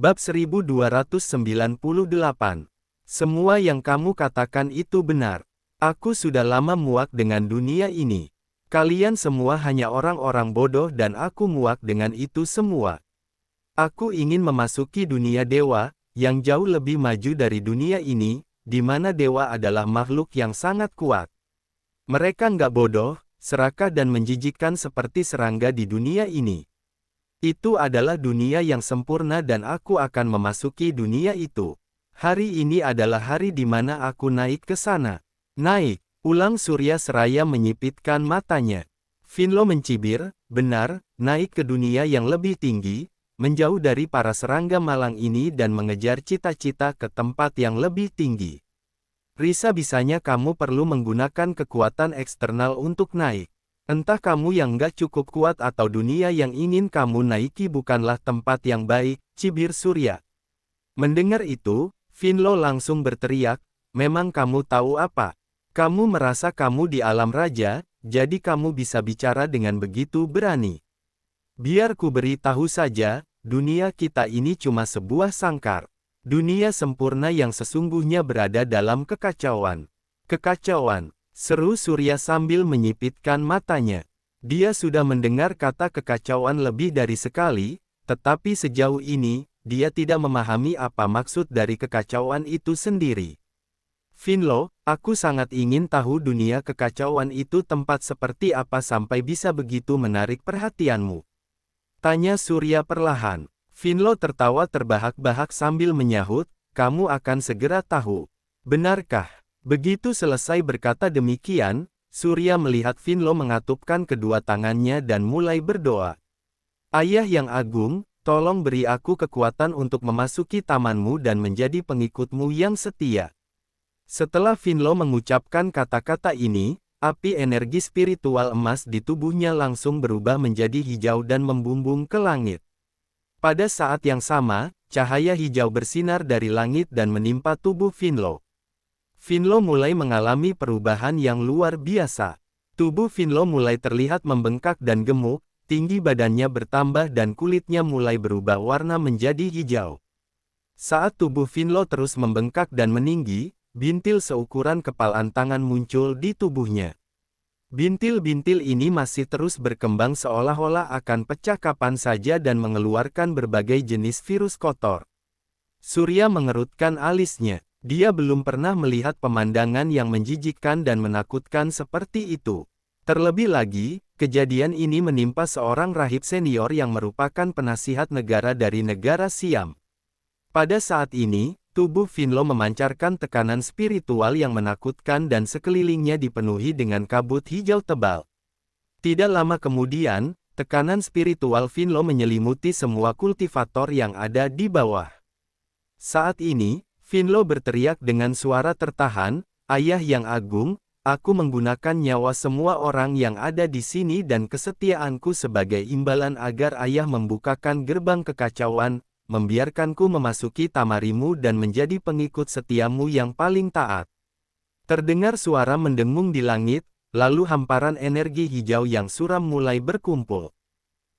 Bab 1298. Semua yang kamu katakan itu benar. Aku sudah lama muak dengan dunia ini. Kalian semua hanya orang-orang bodoh dan aku muak dengan itu semua. Aku ingin memasuki dunia dewa, yang jauh lebih maju dari dunia ini, di mana dewa adalah makhluk yang sangat kuat. Mereka nggak bodoh, serakah dan menjijikkan seperti serangga di dunia ini. Itu adalah dunia yang sempurna dan aku akan memasuki dunia itu. Hari ini adalah hari di mana aku naik ke sana. Naik, ulang Surya seraya menyipitkan matanya. Finlo mencibir, benar, naik ke dunia yang lebih tinggi, menjauh dari para serangga malang ini dan mengejar cita-cita ke tempat yang lebih tinggi. Bisa-bisanya kamu perlu menggunakan kekuatan eksternal untuk naik. Entah kamu yang nggak cukup kuat atau dunia yang ingin kamu naiki bukanlah tempat yang baik, cibir Surya. Mendengar itu, Finlo langsung berteriak, memang kamu tahu apa? Kamu merasa kamu di alam raja, jadi kamu bisa bicara dengan begitu berani. Biar ku beritahu saja, dunia kita ini cuma sebuah sangkar. Dunia sempurna yang sesungguhnya berada dalam kekacauan. Kekacauan, seru Surya sambil menyipitkan matanya. Dia sudah mendengar kata kekacauan lebih dari sekali, tetapi sejauh ini, dia tidak memahami apa maksud dari kekacauan itu sendiri. Finlo, aku sangat ingin tahu dunia kekacauan itu tempat seperti apa sampai bisa begitu menarik perhatianmu. Tanya Surya perlahan. Finlo tertawa terbahak-bahak sambil menyahut, kamu akan segera tahu. Benarkah? Begitu selesai berkata demikian, Surya melihat Finlo mengatupkan kedua tangannya dan mulai berdoa. Ayah yang agung, tolong beri aku kekuatan untuk memasuki tamanmu dan menjadi pengikutmu yang setia. Setelah Finlo mengucapkan kata-kata ini, api energi spiritual emas di tubuhnya langsung berubah menjadi hijau dan membumbung ke langit. Pada saat yang sama, cahaya hijau bersinar dari langit dan menimpa tubuh Finlo. Finlo mulai mengalami perubahan yang luar biasa. Tubuh Finlo mulai terlihat membengkak dan gemuk, tinggi badannya bertambah dan kulitnya mulai berubah warna menjadi hijau. Saat tubuh Finlo terus membengkak dan meninggi, bintil seukuran kepalan tangan muncul di tubuhnya. Bintil-bintil ini masih terus berkembang seolah-olah akan pecah kapan saja dan mengeluarkan berbagai jenis virus kotor. Surya mengerutkan alisnya. Dia belum pernah melihat pemandangan yang menjijikkan dan menakutkan seperti itu. Terlebih lagi, kejadian ini menimpa seorang rahib senior yang merupakan penasihat negara dari negara Siam. Pada saat ini, tubuh Finlo memancarkan tekanan spiritual yang menakutkan dan sekelilingnya dipenuhi dengan kabut hijau tebal. Tidak lama kemudian, tekanan spiritual Finlo menyelimuti semua kultivator yang ada di bawah. Saat ini, Finlo berteriak dengan suara tertahan, Ayah yang agung, aku menggunakan nyawa semua orang yang ada di sini dan kesetiaanku sebagai imbalan agar Ayah membukakan gerbang kekacauan, membiarkanku memasuki tamarimu dan menjadi pengikut setiamu yang paling taat. Terdengar suara mendengung di langit, lalu hamparan energi hijau yang suram mulai berkumpul.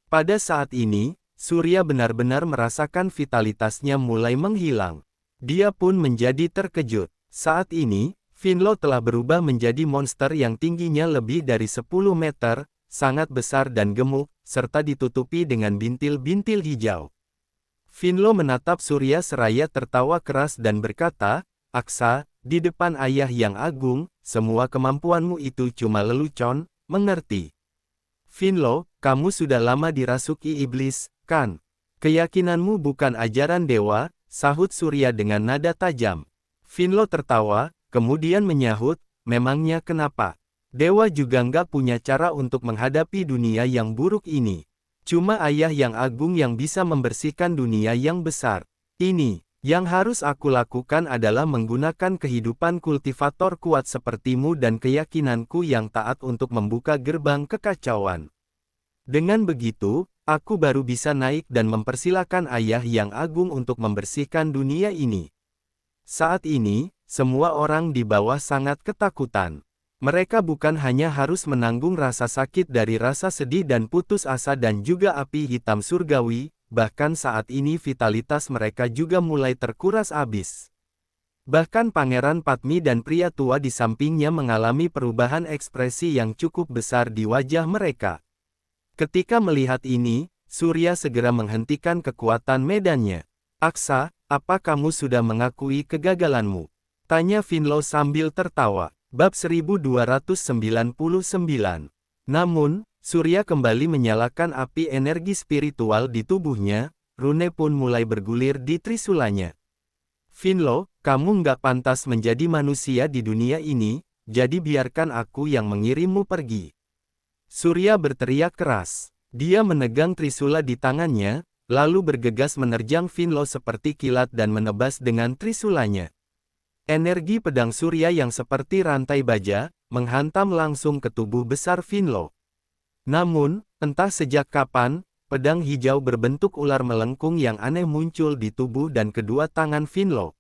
Pada saat ini, Surya benar-benar merasakan vitalitasnya mulai menghilang. Dia pun menjadi terkejut. Saat ini, Finlo telah berubah menjadi monster yang tingginya lebih dari 10 meter, sangat besar dan gemuk, serta ditutupi dengan bintil-bintil hijau. Finlo menatap Surya seraya tertawa keras dan berkata, Aksa, di depan Ayah yang agung, semua kemampuanmu itu cuma lelucon, mengerti? Finlo, kamu sudah lama dirasuki iblis, kan? Keyakinanmu bukan ajaran dewa, sahut Surya dengan nada tajam. Finlo tertawa, kemudian menyahut, memangnya kenapa? Dewa juga nggak punya cara untuk menghadapi dunia yang buruk ini. Cuma Ayah yang agung yang bisa membersihkan dunia yang besar. Ini, yang harus aku lakukan adalah menggunakan kehidupan kultivator kuat sepertimu dan keyakinanku yang taat untuk membuka gerbang kekacauan. Dengan begitu, aku baru bisa naik dan mempersilakan Ayah yang agung untuk membersihkan dunia ini. Saat ini, semua orang di bawah sangat ketakutan. Mereka bukan hanya harus menanggung rasa sakit dari rasa sedih dan putus asa dan juga api hitam surgawi, bahkan saat ini vitalitas mereka juga mulai terkuras habis. Bahkan Pangeran Padmi dan pria tua di sampingnya mengalami perubahan ekspresi yang cukup besar di wajah mereka. Ketika melihat ini, Surya segera menghentikan kekuatan medannya. "Aksa, apa kamu sudah mengakui kegagalanmu?" tanya Finlow sambil tertawa. Bab 1299. Namun, Surya kembali menyalakan api energi spiritual di tubuhnya, rune pun mulai bergulir di trisulanya. "Finlow, kamu nggak pantas menjadi manusia di dunia ini, jadi biarkan aku yang mengirimmu pergi." Surya berteriak keras. Dia menegang trisula di tangannya, lalu bergegas menerjang Finlow seperti kilat dan menebas dengan trisulanya. Energi pedang surya yang seperti rantai baja, menghantam langsung ke tubuh besar Finlow. Namun, entah sejak kapan, pedang hijau berbentuk ular melengkung yang aneh muncul di tubuh dan kedua tangan Finlow.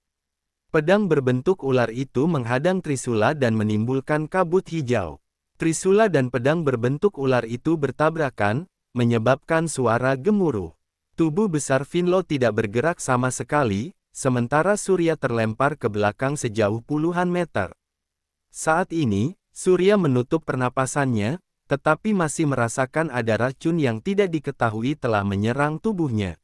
Pedang berbentuk ular itu menghadang trisula dan menimbulkan kabut hijau. Trisula dan pedang berbentuk ular itu bertabrakan, menyebabkan suara gemuruh. Tubuh besar Finlow tidak bergerak sama sekali, sementara Surya terlempar ke belakang sejauh puluhan meter. Saat ini, Surya menutup pernapasannya, tetapi masih merasakan ada racun yang tidak diketahui telah menyerang tubuhnya.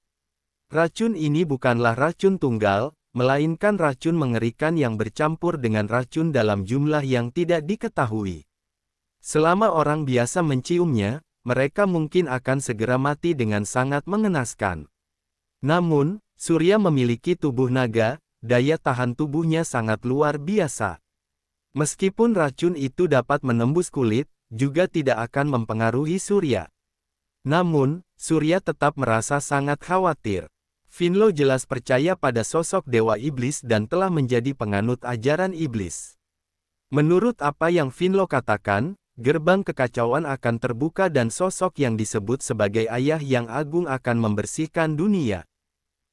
Racun ini bukanlah racun tunggal, melainkan racun mengerikan yang bercampur dengan racun dalam jumlah yang tidak diketahui. Selama orang biasa menciumnya, mereka mungkin akan segera mati dengan sangat mengenaskan. Namun, Surya memiliki tubuh naga, daya tahan tubuhnya sangat luar biasa. Meskipun racun itu dapat menembus kulit, juga tidak akan mempengaruhi Surya. Namun, Surya tetap merasa sangat khawatir. Finlow jelas percaya pada sosok Dewa Iblis dan telah menjadi penganut ajaran iblis. Menurut apa yang Finlow katakan, gerbang kekacauan akan terbuka dan sosok yang disebut sebagai Ayah yang Agung akan membersihkan dunia.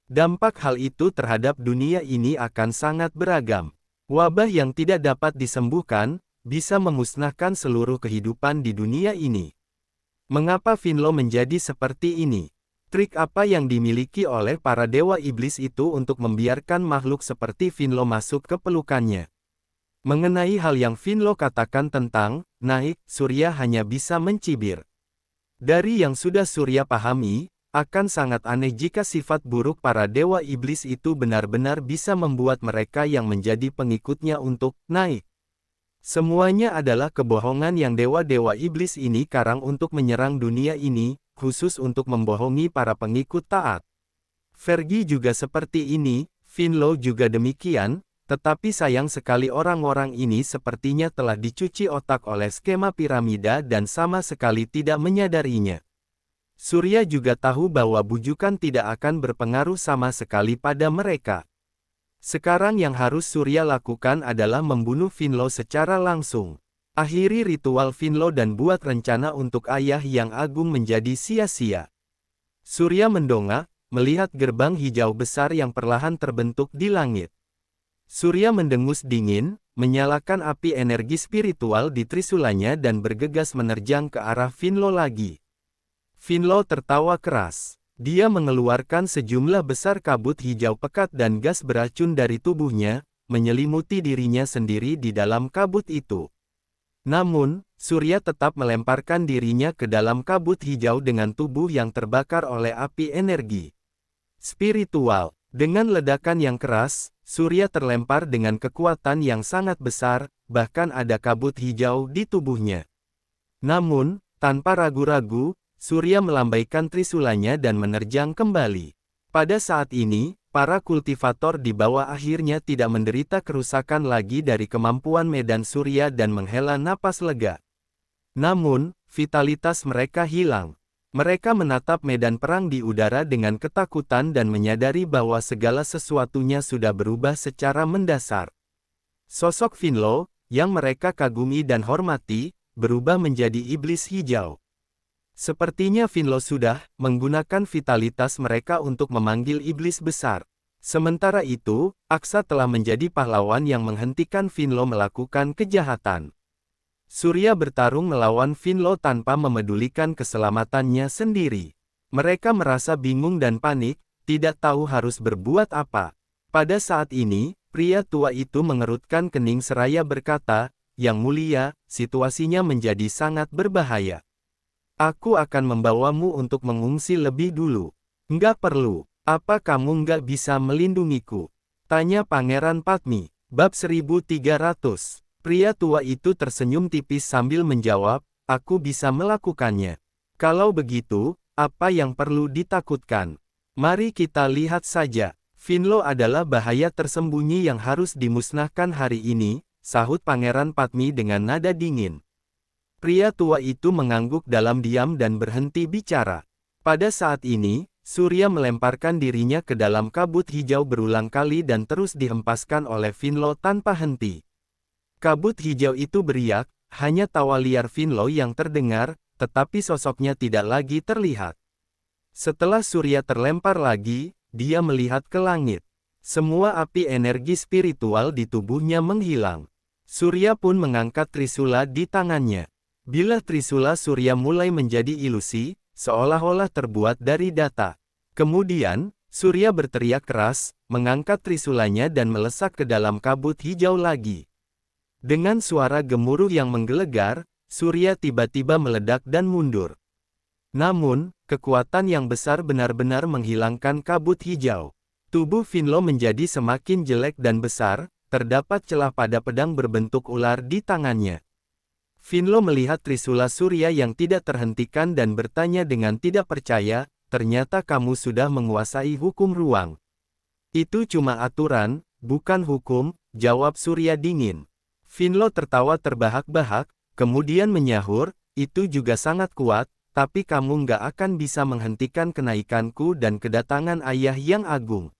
Dampak hal itu terhadap dunia ini akan sangat beragam. Wabah yang tidak dapat disembuhkan, bisa memusnahkan seluruh kehidupan di dunia ini. Mengapa Finlow menjadi seperti ini? Trik apa yang dimiliki oleh para dewa iblis itu untuk membiarkan makhluk seperti Finlow masuk ke pelukannya? Mengenai hal yang Finlow katakan tentang naik, Surya hanya bisa mencibir. Dari yang sudah Surya pahami, akan sangat aneh jika sifat buruk para dewa iblis itu benar-benar bisa membuat mereka yang menjadi pengikutnya untuk naik. Semuanya adalah kebohongan yang dewa-dewa iblis ini karang untuk menyerang dunia ini, khusus untuk membohongi para pengikut taat. Fergie juga seperti ini, Finlow juga demikian, tetapi sayang sekali orang-orang ini sepertinya telah dicuci otak oleh skema piramida dan sama sekali tidak menyadarinya. Surya juga tahu bahwa bujukan tidak akan berpengaruh sama sekali pada mereka. Sekarang yang harus Surya lakukan adalah membunuh Finlow secara langsung. Akhiri ritual Finlow dan buat rencana untuk Ayah yang Agung menjadi sia-sia. Surya mendongak, melihat gerbang hijau besar yang perlahan terbentuk di langit. Surya mendengus dingin, menyalakan api energi spiritual di trisulanya dan bergegas menerjang ke arah Finlow lagi. Finlow tertawa keras. Dia mengeluarkan sejumlah besar kabut hijau pekat dan gas beracun dari tubuhnya, menyelimuti dirinya sendiri di dalam kabut itu. Namun, Surya tetap melemparkan dirinya ke dalam kabut hijau dengan tubuh yang terbakar oleh api energi spiritual. Dengan ledakan yang keras, Surya terlempar dengan kekuatan yang sangat besar, bahkan ada kabut hijau di tubuhnya. Namun, tanpa ragu-ragu, Surya melambaikan trisulanya dan menerjang kembali. Pada saat ini, para kultivator di bawah akhirnya tidak menderita kerusakan lagi dari kemampuan medan Surya dan menghela napas lega. Namun, vitalitas mereka hilang. Mereka menatap medan perang di udara dengan ketakutan dan menyadari bahwa segala sesuatunya sudah berubah secara mendasar. Sosok Finlow, yang mereka kagumi dan hormati, berubah menjadi iblis hijau. Sepertinya Finlow sudah menggunakan vitalitas mereka untuk memanggil iblis besar. Sementara itu, Aksa telah menjadi pahlawan yang menghentikan Finlow melakukan kejahatan. Surya bertarung melawan Finlow tanpa memedulikan keselamatannya sendiri. Mereka merasa bingung dan panik, tidak tahu harus berbuat apa. Pada saat ini, pria tua itu mengerutkan kening seraya berkata, "Yang mulia, situasinya menjadi sangat berbahaya. Aku akan membawamu untuk mengungsi lebih dulu." "Nggak perlu. Apa kamu nggak bisa melindungiku?" tanya Pangeran Padmi. Bab 1300. Pria tua itu tersenyum tipis sambil menjawab, "Aku bisa melakukannya. Kalau begitu, apa yang perlu ditakutkan? Mari kita lihat saja." "Finlo adalah bahaya tersembunyi yang harus dimusnahkan hari ini," sahut Pangeran Padmi dengan nada dingin. Pria tua itu mengangguk dalam diam dan berhenti bicara. Pada saat ini, Surya melemparkan dirinya ke dalam kabut hijau berulang kali dan terus dihempaskan oleh Finlo tanpa henti. Kabut hijau itu beriak, hanya tawa liar Finlo yang terdengar, tetapi sosoknya tidak lagi terlihat. Setelah Surya terlempar lagi, dia melihat ke langit. Semua api energi spiritual di tubuhnya menghilang. Surya pun mengangkat Trisula di tangannya. Bila Trisula Surya mulai menjadi ilusi, seolah-olah terbuat dari data. Kemudian, Surya berteriak keras, mengangkat Trisulanya dan melesak ke dalam kabut hijau lagi. Dengan suara gemuruh yang menggelegar, Surya tiba-tiba meledak dan mundur. Namun, kekuatan yang besar benar-benar menghilangkan kabut hijau. Tubuh Finlo menjadi semakin jelek dan besar, terdapat celah pada pedang berbentuk ular di tangannya. Finlo melihat Trisula Surya yang tidak terhentikan dan bertanya dengan tidak percaya, "Ternyata kamu sudah menguasai hukum ruang." "Itu cuma aturan, bukan hukum," jawab Surya dingin. Finlo tertawa terbahak-bahak, kemudian menyahur, "Itu juga sangat kuat, tapi kamu nggak akan bisa menghentikan kenaikanku dan kedatangan Ayah yang Agung.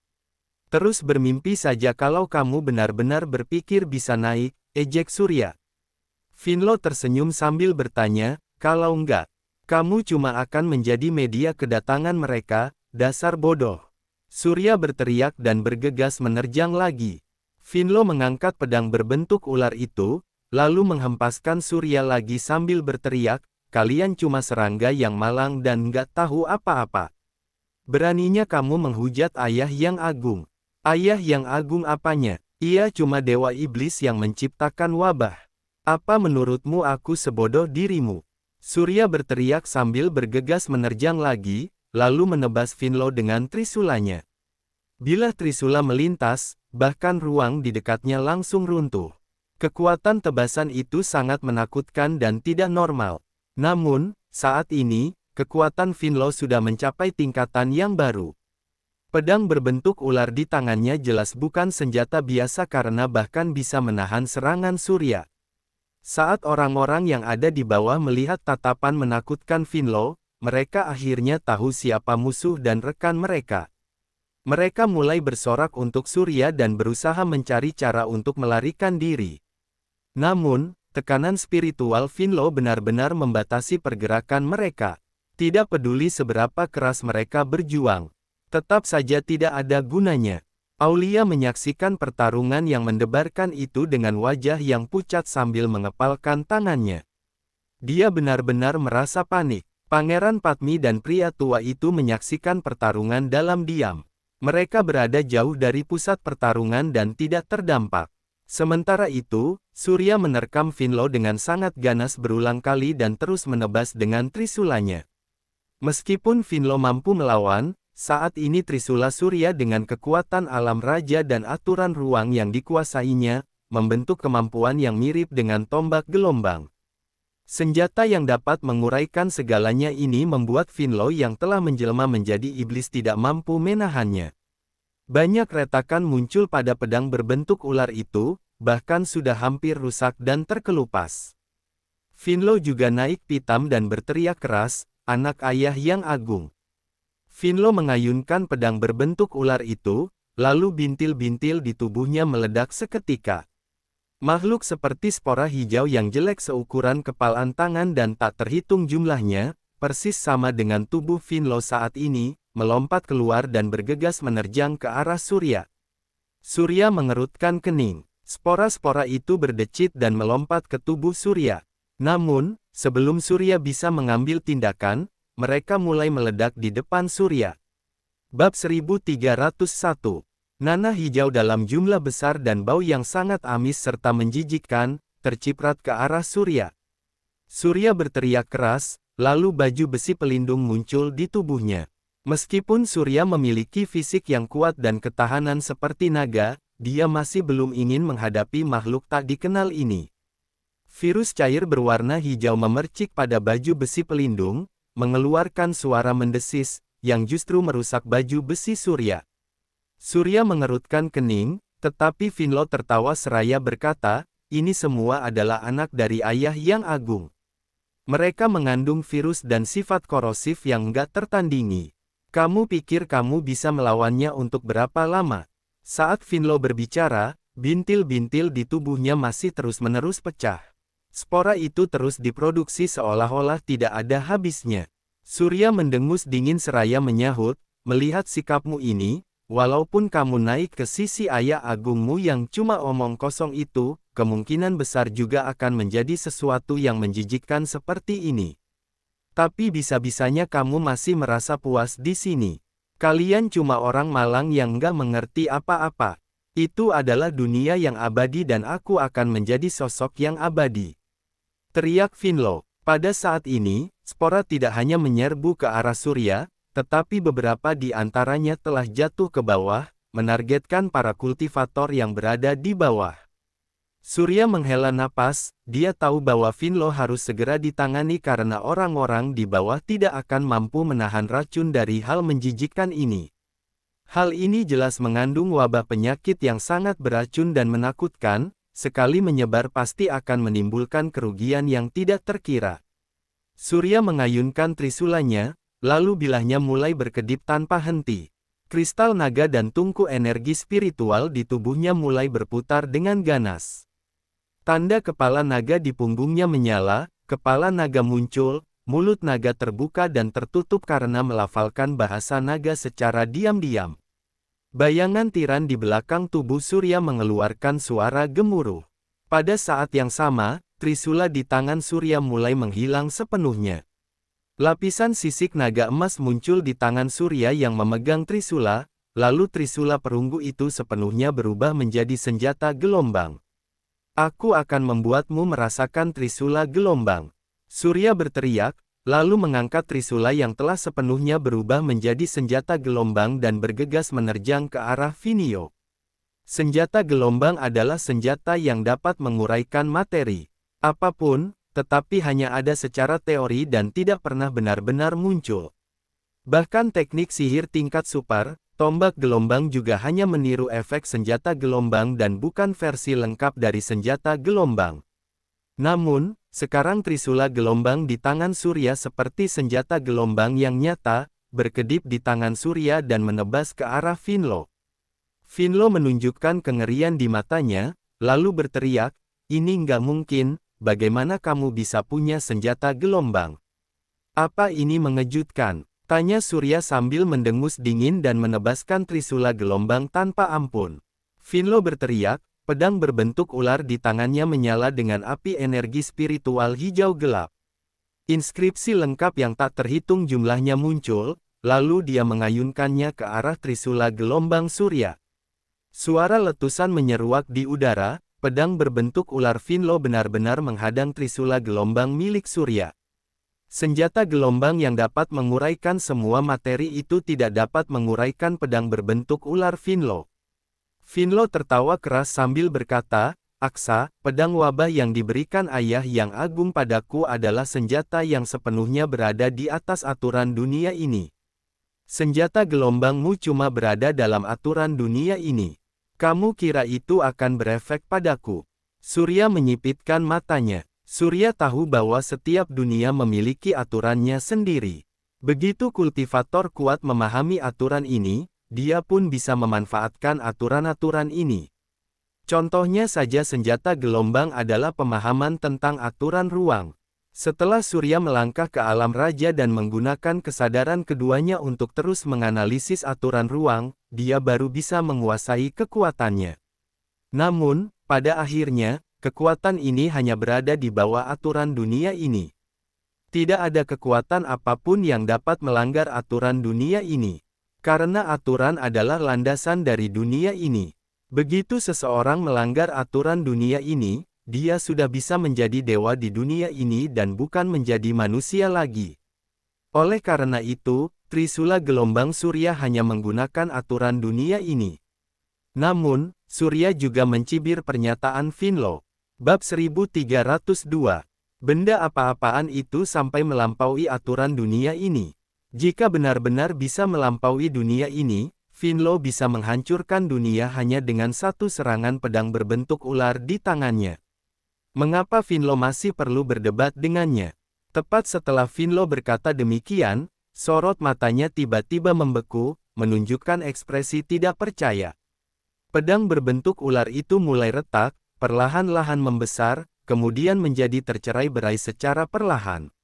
Terus bermimpi saja kalau kamu benar-benar berpikir bisa naik," ejek Surya. Finlo tersenyum sambil bertanya, "Kalau enggak, kamu cuma akan menjadi media kedatangan mereka, dasar bodoh." Surya berteriak dan bergegas menerjang lagi. Finlo mengangkat pedang berbentuk ular itu, lalu menghempaskan Surya lagi sambil berteriak, "Kalian cuma serangga yang malang dan nggak tahu apa-apa. Beraninya kamu menghujat Ayah yang Agung." "Ayah yang Agung apanya? Ia cuma dewa iblis yang menciptakan wabah. Apa menurutmu aku sebodoh dirimu?" Surya berteriak sambil bergegas menerjang lagi, lalu menebas Finlo dengan trisulanya. Bila trisula melintas, bahkan ruang di dekatnya langsung runtuh. Kekuatan tebasan itu sangat menakutkan dan tidak normal. Namun, saat ini, kekuatan Finlo sudah mencapai tingkatan yang baru. Pedang berbentuk ular di tangannya jelas bukan senjata biasa karena bahkan bisa menahan serangan Surya. Saat orang-orang yang ada di bawah melihat tatapan menakutkan Finlo, mereka akhirnya tahu siapa musuh dan rekan mereka. Mereka mulai bersorak untuk Surya dan berusaha mencari cara untuk melarikan diri. Namun, tekanan spiritual Finlo benar-benar membatasi pergerakan mereka. Tidak peduli seberapa keras mereka berjuang, tetap saja tidak ada gunanya. Aulia menyaksikan pertarungan yang mendebarkan itu dengan wajah yang pucat sambil mengepalkan tangannya. Dia benar-benar merasa panik. Pangeran Padmi dan pria tua itu menyaksikan pertarungan dalam diam. Mereka berada jauh dari pusat pertarungan dan tidak terdampak. Sementara itu, Surya menerkam Finlo dengan sangat ganas berulang kali dan terus menebas dengan trisulanya. Meskipun Finlo mampu melawan, saat ini Trisula Surya dengan kekuatan alam raja dan aturan ruang yang dikuasainya, membentuk kemampuan yang mirip dengan tombak gelombang. Senjata yang dapat menguraikan segalanya ini membuat Finlo yang telah menjelma menjadi iblis tidak mampu menahannya. Banyak retakan muncul pada pedang berbentuk ular itu, bahkan sudah hampir rusak dan terkelupas. Finlo juga naik pitam dan berteriak keras, "Anak Ayah yang Agung!" Finlo mengayunkan pedang berbentuk ular itu, lalu bintil-bintil di tubuhnya meledak seketika. Makhluk seperti spora hijau yang jelek seukuran kepalan tangan dan tak terhitung jumlahnya, persis sama dengan tubuh Finlo saat ini, melompat keluar dan bergegas menerjang ke arah Surya. Surya mengerutkan kening. Spora-spora itu berdecit dan melompat ke tubuh Surya. Namun, sebelum Surya bisa mengambil tindakan, mereka mulai meledak di depan Surya. Bab 1301. Nanah hijau dalam jumlah besar dan bau yang sangat amis serta menjijikkan, terciprat ke arah Surya. Surya berteriak keras, lalu baju besi pelindung muncul di tubuhnya. Meskipun Surya memiliki fisik yang kuat dan ketahanan seperti naga, dia masih belum ingin menghadapi makhluk tak dikenal ini. Virus cair berwarna hijau memercik pada baju besi pelindung, mengeluarkan suara mendesis, yang justru merusak baju besi Surya. Surya mengerutkan kening, tetapi Finlo tertawa seraya berkata, ini semua adalah anak dari ayah yang agung. Mereka mengandung virus dan sifat korosif yang enggak tertandingi. Kamu pikir kamu bisa melawannya untuk berapa lama? Saat Finlo berbicara, bintil-bintil di tubuhnya masih terus-menerus pecah. Spora itu terus diproduksi seolah-olah tidak ada habisnya. Surya mendengus dingin seraya menyahut, melihat sikapmu ini, walaupun kamu naik ke sisi ayah agungmu yang cuma omong kosong itu, kemungkinan besar juga akan menjadi sesuatu yang menjijikkan seperti ini. Tapi bisa-bisanya kamu masih merasa puas di sini. Kalian cuma orang malang yang nggak mengerti apa-apa. Itu adalah dunia yang abadi dan aku akan menjadi sosok yang abadi. Teriak Finlo. Pada saat ini, spora tidak hanya menyerbu ke arah Surya, tetapi beberapa di antaranya telah jatuh ke bawah, menargetkan para kultivator yang berada di bawah. Surya menghela napas, dia tahu bahwa Finlo harus segera ditangani karena orang-orang di bawah tidak akan mampu menahan racun dari hal menjijikkan ini. Hal ini jelas mengandung wabah penyakit yang sangat beracun dan menakutkan, sekali menyebar pasti akan menimbulkan kerugian yang tidak terkira. Surya mengayunkan trisulanya, lalu bilahnya mulai berkedip tanpa henti. Kristal naga dan tungku energi spiritual di tubuhnya mulai berputar dengan ganas. Tanda kepala naga di punggungnya menyala, kepala naga muncul, mulut naga terbuka dan tertutup karena melafalkan bahasa naga secara diam-diam. Bayangan tiran di belakang tubuh Surya mengeluarkan suara gemuruh. Pada saat yang sama, trisula di tangan Surya mulai menghilang sepenuhnya. Lapisan sisik naga emas muncul di tangan Surya yang memegang trisula, lalu trisula perunggu itu sepenuhnya berubah menjadi senjata gelombang. Aku akan membuatmu merasakan trisula gelombang. Surya berteriak, lalu mengangkat trisula yang telah sepenuhnya berubah menjadi senjata gelombang dan bergegas menerjang ke arah Finio. Senjata gelombang adalah senjata yang dapat menguraikan materi. Apapun, tetapi hanya ada secara teori dan tidak pernah benar-benar muncul. Bahkan teknik sihir tingkat super, tombak gelombang juga hanya meniru efek senjata gelombang dan bukan versi lengkap dari senjata gelombang. Namun, sekarang trisula gelombang di tangan Surya seperti senjata gelombang yang nyata, berkedip di tangan Surya dan menebas ke arah Finlo. Finlo menunjukkan kengerian di matanya, lalu berteriak, ini nggak mungkin, bagaimana kamu bisa punya senjata gelombang? Apa ini mengejutkan? Tanya Surya sambil mendengus dingin dan menebaskan trisula gelombang tanpa ampun. Finlo berteriak, pedang berbentuk ular di tangannya menyala dengan api energi spiritual hijau gelap. Inskripsi lengkap yang tak terhitung jumlahnya muncul, lalu dia mengayunkannya ke arah trisula gelombang Surya. Suara letusan menyeruak di udara, pedang berbentuk ular Finlo benar-benar menghadang trisula gelombang milik Surya. Senjata gelombang yang dapat menguraikan semua materi itu tidak dapat menguraikan pedang berbentuk ular Finlo. Finlo tertawa keras sambil berkata, Aksa, pedang wabah yang diberikan ayah yang agung padaku adalah senjata yang sepenuhnya berada di atas aturan dunia ini. Senjata gelombangmu cuma berada dalam aturan dunia ini. Kamu kira itu akan berefek padaku? Surya menyipitkan matanya. Surya tahu bahwa setiap dunia memiliki aturannya sendiri. Begitu kultivator kuat memahami aturan ini, dia pun bisa memanfaatkan aturan-aturan ini. Contohnya saja senjata gelombang adalah pemahaman tentang aturan ruang. Setelah Surya melangkah ke alam raja dan menggunakan kesadaran keduanya untuk terus menganalisis aturan ruang, dia baru bisa menguasai kekuatannya. Namun, pada akhirnya, kekuatan ini hanya berada di bawah aturan dunia ini. Tidak ada kekuatan apapun yang dapat melanggar aturan dunia ini. Karena aturan adalah landasan dari dunia ini. Begitu seseorang melanggar aturan dunia ini, dia sudah bisa menjadi dewa di dunia ini dan bukan menjadi manusia lagi. Oleh karena itu, Trisula gelombang Surya hanya menggunakan aturan dunia ini. Namun, Surya juga mencibir pernyataan Finlo. Bab 1302. Benda apa-apaan itu sampai melampaui aturan dunia ini. Jika benar-benar bisa melampaui dunia ini, Finlo bisa menghancurkan dunia hanya dengan satu serangan pedang berbentuk ular di tangannya. Mengapa Finlo masih perlu berdebat dengannya? Tepat setelah Finlo berkata demikian, sorot matanya tiba-tiba membeku, menunjukkan ekspresi tidak percaya. Pedang berbentuk ular itu mulai retak, perlahan-lahan membesar, kemudian menjadi tercerai-berai secara perlahan.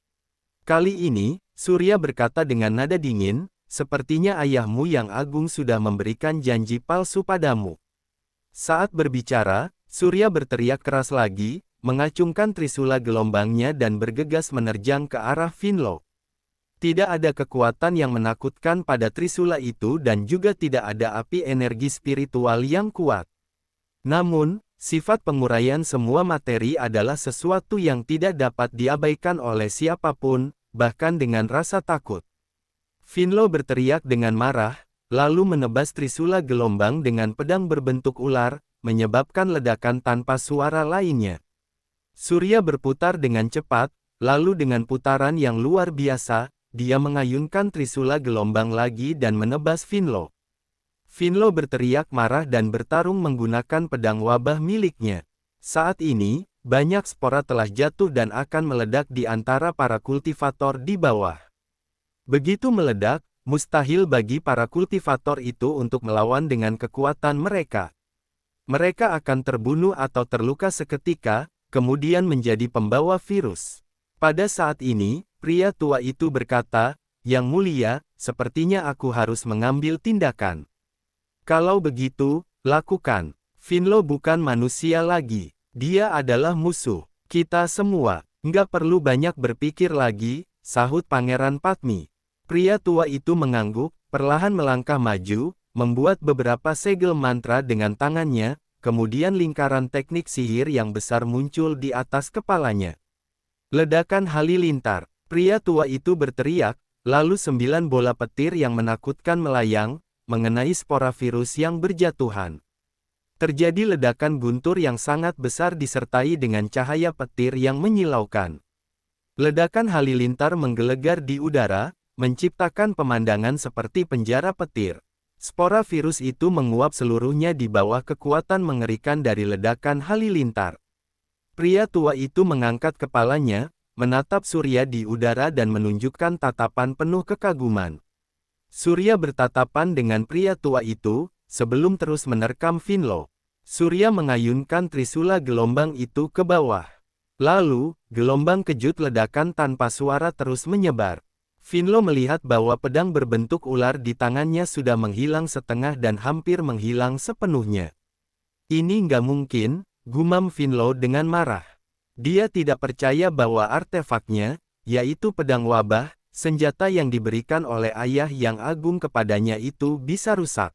Kali ini, Surya berkata dengan nada dingin, sepertinya ayahmu yang agung sudah memberikan janji palsu padamu. Saat berbicara, Surya berteriak keras lagi, mengacungkan trisula gelombangnya dan bergegas menerjang ke arah Finlo. Tidak ada kekuatan yang menakutkan pada trisula itu dan juga tidak ada api energi spiritual yang kuat. Namun, sifat penguraian semua materi adalah sesuatu yang tidak dapat diabaikan oleh siapapun, bahkan dengan rasa takut. Finlo berteriak dengan marah, lalu menebas trisula gelombang dengan pedang berbentuk ular, menyebabkan ledakan tanpa suara lainnya. Surya berputar dengan cepat, lalu dengan putaran yang luar biasa, dia mengayunkan trisula gelombang lagi dan menebas Finlo. Finlo berteriak marah dan bertarung menggunakan pedang wabah miliknya. Saat ini, banyak spora telah jatuh dan akan meledak di antara para kultivator di bawah. Begitu meledak, mustahil bagi para kultivator itu untuk melawan dengan kekuatan mereka. Mereka akan terbunuh atau terluka seketika, kemudian menjadi pembawa virus. Pada saat ini, pria tua itu berkata, "Yang mulia, sepertinya aku harus mengambil tindakan." Kalau begitu, lakukan. Finlo bukan manusia lagi. Dia adalah musuh kita semua. Nggak perlu banyak berpikir lagi, sahut Pangeran Padmi. Pria tua itu mengangguk, perlahan melangkah maju, membuat beberapa segel mantra dengan tangannya, kemudian lingkaran teknik sihir yang besar muncul di atas kepalanya. Ledakan halilintar. Pria tua itu berteriak, lalu 9 bola petir yang menakutkan melayang, mengenai spora virus yang berjatuhan. Terjadi ledakan guntur yang sangat besar disertai dengan cahaya petir yang menyilaukan. Ledakan halilintar menggelegar di udara, menciptakan pemandangan seperti penjara petir. Spora virus itu menguap seluruhnya di bawah kekuatan mengerikan dari ledakan halilintar. Pria tua itu mengangkat kepalanya, menatap Surya di udara dan menunjukkan tatapan penuh kekaguman. Surya bertatapan dengan pria tua itu, sebelum terus menerkam Finlo. Surya mengayunkan trisula gelombang itu ke bawah. Lalu, gelombang kejut ledakan tanpa suara terus menyebar. Finlo melihat bahwa pedang berbentuk ular di tangannya sudah menghilang setengah dan hampir menghilang sepenuhnya. Ini nggak mungkin, gumam Finlo dengan marah. Dia tidak percaya bahwa artefaknya, yaitu pedang wabah, senjata yang diberikan oleh ayah yang agung kepadanya itu bisa rusak.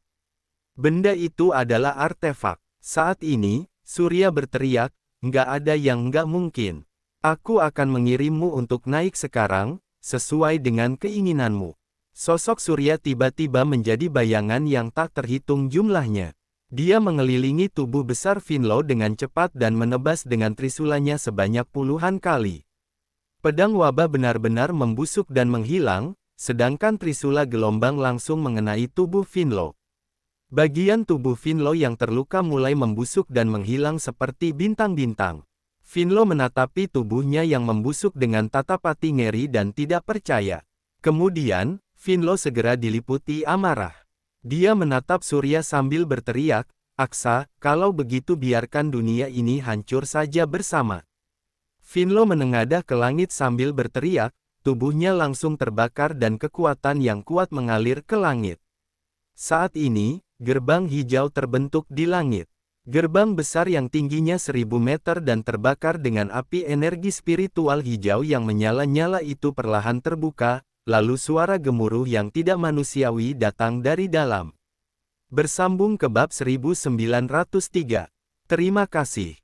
Benda itu adalah artefak. Saat ini, Surya berteriak, nggak ada yang nggak mungkin. Aku akan mengirimmu untuk naik sekarang, sesuai dengan keinginanmu. Sosok Surya tiba-tiba menjadi bayangan yang tak terhitung jumlahnya. Dia mengelilingi tubuh besar Finlo dengan cepat dan menebas dengan trisulanya sebanyak puluhan kali. Pedang wabah benar-benar membusuk dan menghilang, sedangkan trisula gelombang langsung mengenai tubuh Finlo. Bagian tubuh Finlo yang terluka mulai membusuk dan menghilang seperti bintang-bintang. Finlo menatapi tubuhnya yang membusuk dengan tatapati ngeri dan tidak percaya. Kemudian, Finlo segera diliputi amarah. Dia menatap Surya sambil berteriak, "Aksa, kalau begitu biarkan dunia ini hancur saja bersama." Finlo menengadah ke langit sambil berteriak, tubuhnya langsung terbakar dan kekuatan yang kuat mengalir ke langit. Saat ini, gerbang hijau terbentuk di langit. Gerbang besar yang tingginya 1000 meter dan terbakar dengan api energi spiritual hijau yang menyala-nyala itu perlahan terbuka, lalu suara gemuruh yang tidak manusiawi datang dari dalam. Bersambung ke bab 1903. Terima kasih.